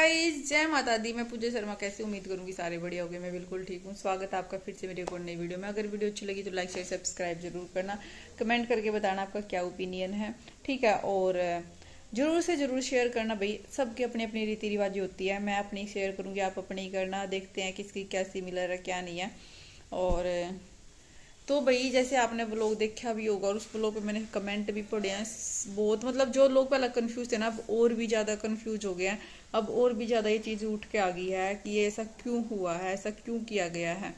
Guys, जय माता दी। मैं पूजा शर्मा। कैसे उम्मीद करूंगी सारे बढ़िया होंगे। मैं बिल्कुल ठीक हूँ। स्वागत है आपका फिर से मेरी एक और नई वीडियो में। अगर वीडियो अच्छी लगी तो लाइक शेयर सब्सक्राइब जरूर करना। कमेंट करके बताना आपका क्या ओपिनियन है, ठीक है। और जरूर से जरूर शेयर करना भाई। सबकी अपनी अपनी रीति रिवाज होती है। मैं अपनी शेयर करूंगी, आप अपनी करना। देखते हैं किसकी क्या सिमिलर है क्या नहीं है। और तो भाई जैसे आपने व्लॉग देखा भी होगा और उस व्लॉग पे मैंने कमेंट भी पढ़े हैं बहुत। मतलब जो लोग पहले कंफ्यूज थे ना, अब और भी ज्यादा कंफ्यूज हो गए हैं। अब और भी ज्यादा ये चीज उठ के आ गई है कि ये ऐसा क्यों हुआ है, ऐसा क्यों किया गया है।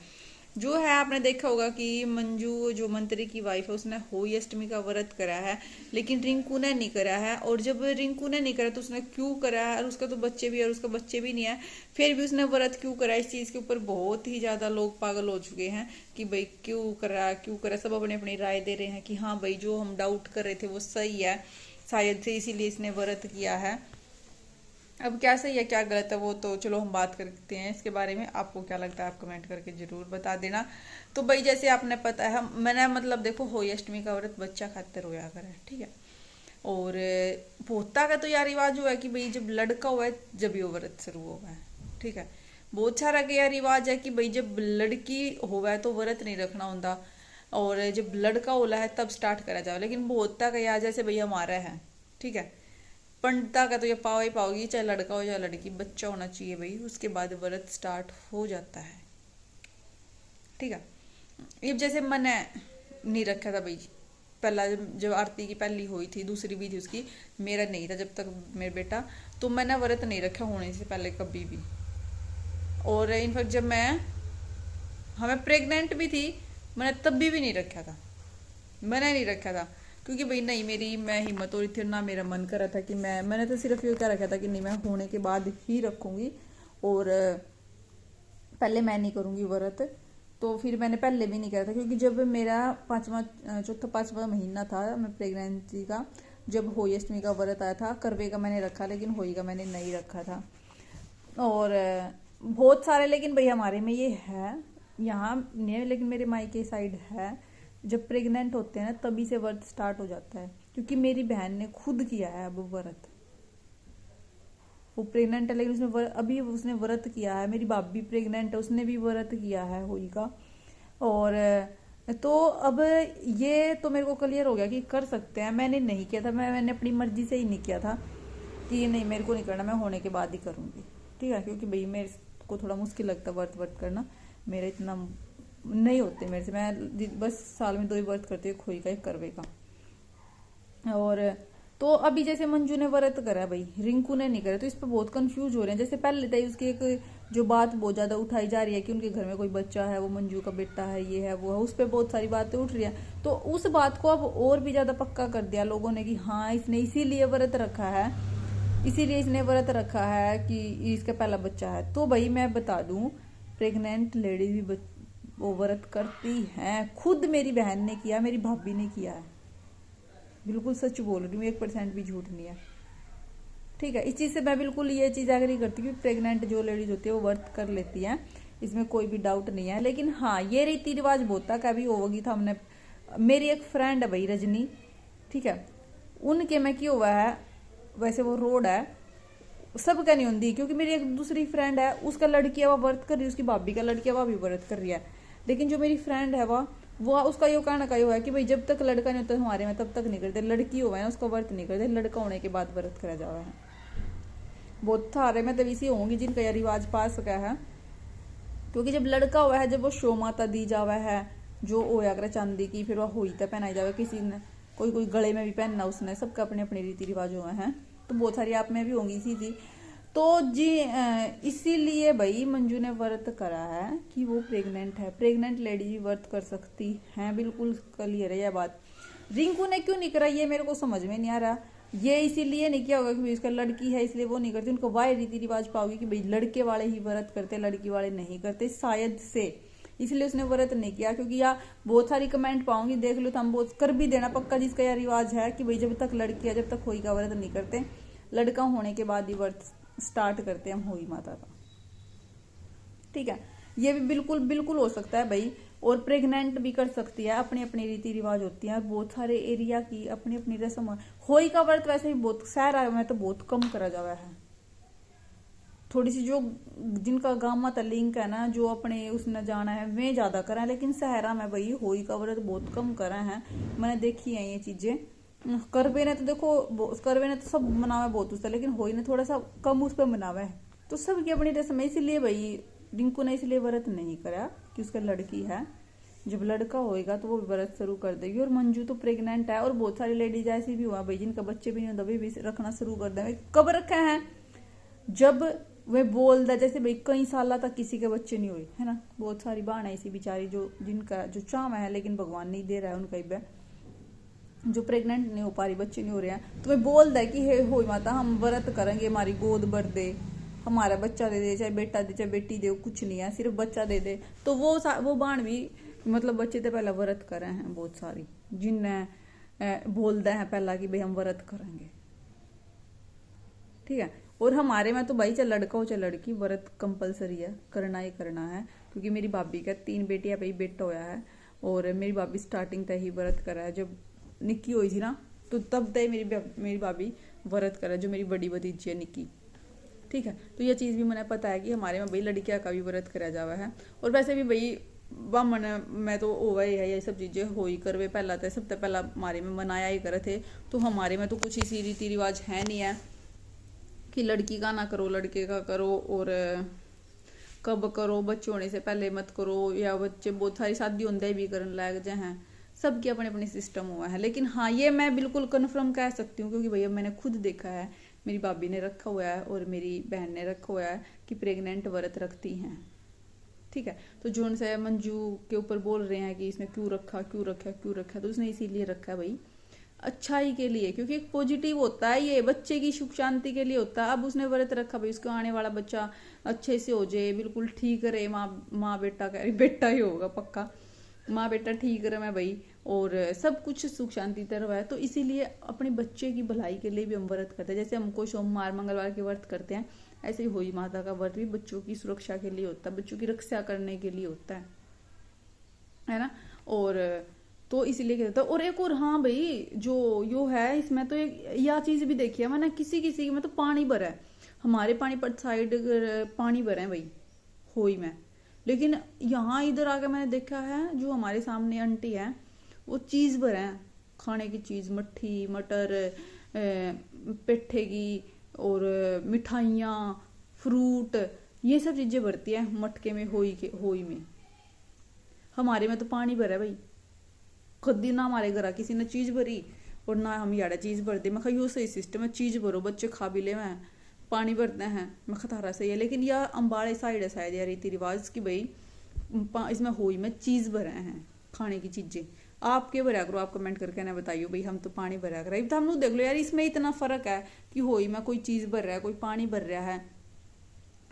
जो है आपने देखा होगा कि मंजू जो मंत्री की वाइफ है उसने होली अष्टमी का व्रत करा है, लेकिन रिंकू ने नहीं करा है। और जब रिंकू ने नहीं करा तो उसने क्यों करा है, और उसका तो बच्चे भी है और उसका बच्चे भी नहीं है, फिर भी उसने व्रत क्यों करा। इस चीज के ऊपर बहुत ही ज्यादा लोग पागल हो चुके हैं कि भाई क्यों करा क्यों करा। सब अपनी अपनी राय दे रहे हैं कि हाँ भाई जो हम डाउट कर रहे थे वो सही है, शायद से इसीलिए इसने व्रत किया है। अब क्या सही है क्या गलत है वो तो चलो हम बात करते हैं इसके बारे में। आपको क्या लगता है आप कमेंट करके जरूर बता देना। तो भाई जैसे आपने पता है, मैंने मतलब देखो होली अष्टमी का व्रत बच्चा खातिर होया करे, ठीक है। और पोता का तो यार रिवाज हुआ है कि भाई जब लड़का हुआ है जब ये व्रत शुरू हुआ है, ठीक है। बहुत सारा का यार रिवाज है कि भाई जब लड़की हुआ है तो व्रत नहीं रखना होता, और जब लड़का होला है तब स्टार्ट करा जाओ। लेकिन बहुता का यार जैसे भाई हमारा है, ठीक है। पंडिता का तो ये पाओ ही पाओगी, चाहे लड़का हो चाहे लड़की, बच्चा होना चाहिए भाई, उसके बाद व्रत स्टार्ट हो जाता है, ठीक है। ये जैसे मैंने नहीं रखा था भाई पहला, जब आरती की पहली हुई थी, दूसरी भी थी उसकी, मेरा नहीं था जब तक मेरा बेटा, तो मैंने व्रत नहीं रखा होने से पहले कभी भी। और इनफैक्ट जब मैं प्रेग्नेंट भी थी, मैंने तब भी नहीं रखा था। मैंने नहीं रखा था क्योंकि भाई नहीं, मैं हिम्मत हो रही थी ना, मेरा मन कर रहा था कि मैंने तो सिर्फ ये क्या रखा था कि नहीं मैं होने के बाद ही रखूंगी, और पहले मैं नहीं करूंगी व्रत। तो फिर मैंने पहले भी नहीं करा था, क्योंकि जब मेरा चौथा पांचवा महीना था मैं प्रेगनेंसी का, जब होली अष्टमी का व्रत आया था, करवे का मैंने रखा लेकिन होली का मैंने नहीं रखा था। और बहुत सारे, लेकिन भाई हमारे में ये है, यहाँ नहीं है लेकिन मेरे मायके साइड है, जब प्रेग्नेंट होते हैं ना तभी से व्रत स्टार्ट हो जाता है। क्योंकि मेरी बहन ने खुद किया है अब व्रत, वो प्रेग्नेंट है लेकिन अभी उसने व्रत किया है। मेरी भाभी प्रेग्नेंट है, उसने भी व्रत किया है होली का। और तो अब ये तो मेरे को क्लियर हो गया कि कर सकते हैं। मैंने नहीं किया था, मैंने अपनी मर्जी से ही नहीं किया था कि नहीं मेरे को नहीं करना, मैं होने के बाद ही करूंगी, ठीक है। क्योंकि भाई मेरे को थोड़ा मुश्किल लगता है व्रत करना, मेरा इतना नहीं होते मेरे से। मैं बस साल में 2 ही व्रत करती हूँ, खोई का एक करवे का। और तो अभी जैसे मंजू ने व्रत करा भाई, रिंकू ने नहीं करा, तो इस पर बहुत कंफ्यूज हो रहे हैं। जैसे पहले था उसकी एक जो बात बहुत ज्यादा उठाई जा रही है कि उनके घर में कोई बच्चा है, वो मंजू का बेटा है, ये है वो है, उस पर बहुत सारी बातें उठ रही है। तो उस बात को अब और भी ज्यादा पक्का कर दिया लोगों ने कि हाँ इसने इसीलिए व्रत रखा है, इसीलिए इसने व्रत रखा है कि इसका पहला बच्चा है। तो भाई मैं बता दूं, प्रेग्नेंट लेडीज भी वो व्रत करती हैं। खुद मेरी बहन ने किया, मेरी भाभी ने किया है, बिल्कुल सच बोल रही हूँ, 1% भी झूठ नहीं है, ठीक है। इस चीज से मैं बिल्कुल ये चीज एग्री करती हूँ कि प्रेग्नेंट जो लेडीज होती है वो व्रत कर लेती हैं, इसमें कोई भी डाउट नहीं है। लेकिन हाँ ये रीति रिवाज बहुत का भी होगी था। हमने, मेरी एक फ्रेंड है भाई रजनी, ठीक है, उनके में क्यों हुआ है, वैसे वो रोड है सबका नहीं होती, क्योंकि मेरी एक दूसरी फ्रेंड है, उसका लड़की है वो व्रत कर रही है, उसकी भाभी का लड़की है वो भी व्रत कर रही है। लेकिन जो मेरी फ्रेंड है वो उसका यो कहना का यो है कि भाई जब तक लड़का नहीं होता हमारे में तब तक नहीं करते, लड़की हुआ है ना उसका व्रत नहीं करते, लड़का होने के बाद व्रत करा जावा है। बहुत सारे में तब इसी होंगी जिनका यह रिवाज पास सका है। क्योंकि जब लड़का हुआ है, जब वो शो माता दी जावा है, जो होया करे चांदी की, फिर वह हुई तक पहनाई जावे, किसी ने कोई गले में भी पहनना, उसने सबका अपने अपने रीति रिवाज हुए हैं। तो बहुत सारी आप में भी होंगी इसी चीज। तो जी इसीलिए भाई मंजू ने व्रत करा है कि वो प्रेग्नेंट है। प्रेग्नेंट लेडी भी व्रत कर सकती हैं, बिल्कुल क्लियर है यह बात। रिंकू ने क्यों नहीं करा ये मेरे को समझ में नहीं आ रहा। ये इसीलिए नहीं किया होगा कि भाई उसका लड़की है इसलिए वो नहीं करती। उनको वाई रीति रिवाज पाओगी कि भाई लड़के वाले ही व्रत करते, लड़की वाले नहीं करते, शायद से इसलिए उसने व्रत नहीं किया। क्योंकि यार बहुत सारी कमेंट पाऊंगी, देख लो तो हम बहुत कर भी देना पक्का, जिसका यह रिवाज है कि भाई जब तक लड़की है जब तक होली का व्रत नहीं करते, लड़का होने के बाद ही व्रत स्टार्ट करते हैं हम होली माता का, ठीक है। ये भी बिल्कुल बिल्कुल हो सकता है भाई। और प्रेग्नेंट भी कर सकती है, अपनी अपनी रीति रिवाज होती है, बहुत सारे एरिया की अपनी अपनी रस्म। होली का व्रत वैसे भी बहुत शहर में तो बहुत कम करा जावा है, थोड़ी सी जो जिनका गामा ता लिंक है ना, जो अपने उसने जाना है वे ज्यादा करा है, लेकिन सहरा में भाई होली का व्रत बहुत कम करा है। मैंने देखी है ये चीजें। करवे ने तो देखो, करवे ने तो सब मनावा बहुत उसका, लेकिन होली ने थोड़ा सा कम उस पर मनावा है। तो सबकी अपनी रस्म है, इसीलिए भाई रिंकू ने इसलिए व्रत नहीं करा कि उसका लड़की है। जब लड़का होएगा तो वो व्रत शुरू कर देगी। और मंजू तो प्रेग्नेंट है, और बहुत सारी लेडीज ऐसी भी हुआ भाई जिनका बच्चे भी नहीं होता, भी रखना शुरू कर देंगे। कब रखे हैं? जब वे बोल दे, जैसे भाई कई साल तक किसी के बच्चे नहीं हुए, है ना। बहुत सारी बहन है ऐसी बेचारी जो जिनका जो चाम है, लेकिन भगवान नहीं दे रहा है उनका ही, जो प्रेग्नेंट नहीं हो पा रही, बच्चे नहीं हो रहे हैं, तो वे बोल दे कि हे हो माता हम व्रत करेंगे, हमारी गोद भर दे, हमारा बच्चा दे दे, चाहे बेटा दे चाहे बेटी दे, कुछ नहीं है, सिर्फ बच्चा दे दे। तो वो बाण भी मतलब बच्चे तो पहला व्रत करे हैं बहुत सारी, जिनने बोल दे हैं पहला कि भाई हम व्रत करेंगे, ठीक है। और हमारे में तो भाई चाहे लड़का हो चाहे लड़की, व्रत कंपलसरी है, करना ही करना है। क्योंकि मेरी भाभी का 3 बेटी है भाई, बेटा होया है, और मेरी भाभी स्टार्टिंग तक ही व्रत करा है। जब निक्की हुई थी ना, तो तब तक मेरी भाभी व्रत करा, जो मेरी बड़ी भतीजी है निक्की, ठीक है। तो यह चीज़ भी मैंने पता है कि हमारे में भाई लड़कियां का भी व्रत करा जावा है। और वैसे भी भाई बामन में तो हुआ ही है, ये सब चीज़ें हो ही करवे पहला तो सबसे पहला हमारे में मनाया ही करे थे। तो हमारे में तो कुछ इसी रीति रिवाज है नहीं है कि लड़की का ना करो लड़के का करो, और कब करो, बच्चे होने से पहले मत करो, या बच्चे बहुत सारी शादी होंगे भी करने लग जाए हैं। सबके अपने अपने सिस्टम हुआ है। लेकिन हाँ, ये मैं बिल्कुल कन्फर्म कह सकती हूँ, क्योंकि भैया मैंने खुद देखा है, मेरी भाभी ने रखा हुआ है और मेरी बहन ने रखा हुआ है कि प्रेग्नेंट व्रत रखती हैं, ठीक है। तो जो उनसे मंजू के ऊपर बोल रहे हैं कि इसमें क्यों रखा क्यों रखा क्यों रखा, तो उसने इसीलिए रखा है भाई अच्छाई के लिए, क्योंकि एक पॉजिटिव होता है, ये बच्चे की सुख शांति के लिए होता है। अब उसने व्रत रखा भाई, उसको आने वाला बच्चा अच्छे से हो जाए, बिल्कुल ठीक रहे, माँ बेटा कह रही, बेटा ही होगा पक्का, माँ बेटा ठीक रहे मैं भाई, और सब कुछ सुख शांति तरह है। तो इसीलिए अपने बच्चे की भलाई के लिए भी हम व्रत करते हैं। जैसे हमको सोमवार मंगलवार के व्रत करते हैं, ऐसे ही होली माता का व्रत भी बच्चों की सुरक्षा के लिए होता है, बच्चों की रक्षा करने के लिए होता है ना। और तो इसीलिए कहता है। और एक और हाँ भाई, जो यो है इसमें तो एक यह चीज भी देखी है मैंने, किसी किसी में तो पानी भरा है, हमारे पानीपत साइड पानी भरा है भाई होई में, लेकिन यहाँ इधर आके मैंने देखा है, जो हमारे सामने आंटी है वो चीज भरे हैं, खाने की चीज, मट्ठी मटर पेठे की, और मिठाइयाँ फ्रूट, ये सब चीजें भरती है मटके में होई में। हमारे में तो पानी भरा है भाई, कदी ना हमारे घर किसी ने चीज भरी और ना हम याड़ा चीज भर दे। मैं कहा यो सही सिस्टम है, चीज भरो बच्चे खा भी ले, मैं पानी भरते हैं, मैं खतारा सही है। लेकिन यह अम्बाड़े साइड है शायद, या रीति रिवाज की भाई इसमें होई में चीज भरे हैं, खाने की चीजें। आप क्या भरा करो, आप कमेंट करके ना बताइयो भाई, हम तो पानी भरा कर, तो हम लोग देख लो यार, इसमें इतना फर्क है कि होई में कोई चीज भर रहा है कोई पानी भर रहा है।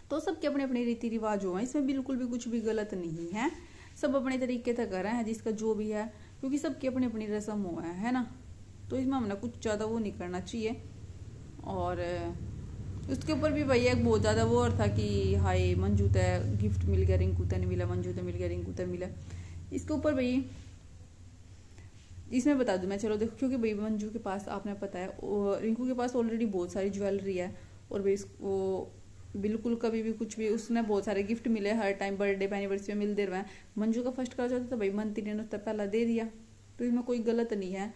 तो सबके अपने अपने रीति रिवाज हुए हैं, इसमें बिल्कुल भी कुछ भी गलत नहीं है, सब अपने तरीके से कर रहे हैं जिसका जो भी है, क्योंकि सबकी अपनी अपनी रस्म हुआ है ना। तो इसमें हमने कुछ ज़्यादा वो नहीं करना चाहिए। और उसके ऊपर भी भैया एक बहुत ज़्यादा वो और था कि हाय मंजू तय गिफ्ट मिल गया, रिंकू तय नहीं मिला, मंजू तय मिल गया, रिंकू तय मिला। इसके ऊपर भाई इसमें बता दूं मैं, चलो देखो, क्योंकि भाई मंजू के पास आपने पता है, रिंकू के पास ऑलरेडी बहुत सारी ज्वेलरी है, और भाई वो बिल्कुल कभी भी कुछ भी, उसने बहुत सारे गिफ्ट मिले हर टाइम, बर्थडे पे एनिवर्सरी में मिलते रहे। मंजू का फर्स्ट का चाहता था भाई मंत्री ने उसने पहला दे दिया, तो इसमें कोई गलत नहीं है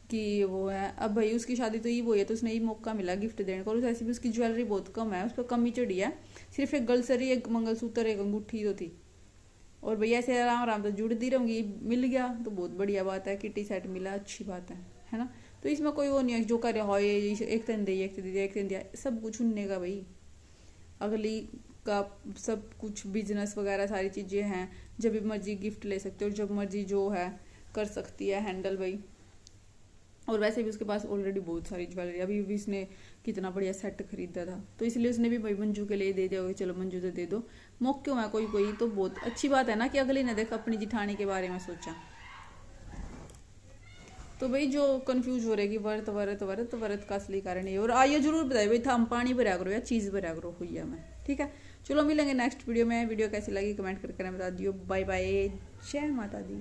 कि वो है। अब भाई उसकी शादी तो ये वो है, तो उसने ये मौका मिला गिफ्ट देने का। और ऐसे भी उसकी ज्वेलरी बहुत कम है, उस पर कमी चढ़ी है, सिर्फ एक गलसरी, एक मंगलसूत्र, एक अंगूठी तो थी। और भैया ऐसे आराम आराम से जुड़ती रहूंगी, मिल गया तो बहुत बढ़िया बात है, किटी सेट मिला अच्छी बात है ना। तो इसमें कोई वो नहीं है जो करे हो एक दिन दे एक दिन दिया एक दिन दिया, सब कुछ उनने का भाई, अगली का सब कुछ बिजनेस वगैरह सारी चीजें हैं, जब भी मर्जी गिफ्ट ले सकते हो, जब मर्जी जो है कर सकती है हैंडल भाई। और वैसे भी उसके पास ऑलरेडी बहुत सारी ज्वेलरी, अभी भी उसने कितना बढ़िया सेट खरीदा था, तो इसलिए उसने भी भाई मंजू के लिए दे दिया, चलो मंजू तो दे दो, मौके में कोई कोई तो बहुत अच्छी बात है ना कि अगली ने देख अपनी जिठानी के बारे में सोचा। तो भाई जो कंफ्यूज हो रहे कि व्रत व्रत व्रत व्रत का असली कारण ये, और आइए जरूर बताइए भाई था हम पानी भरा करो या चीज भरा करो हुई में, ठीक है। चलो मिलेंगे नेक्स्ट वीडियो में, वीडियो कैसी लगी कमेंट करके बता दियो। बाय बाय, जय माता दी।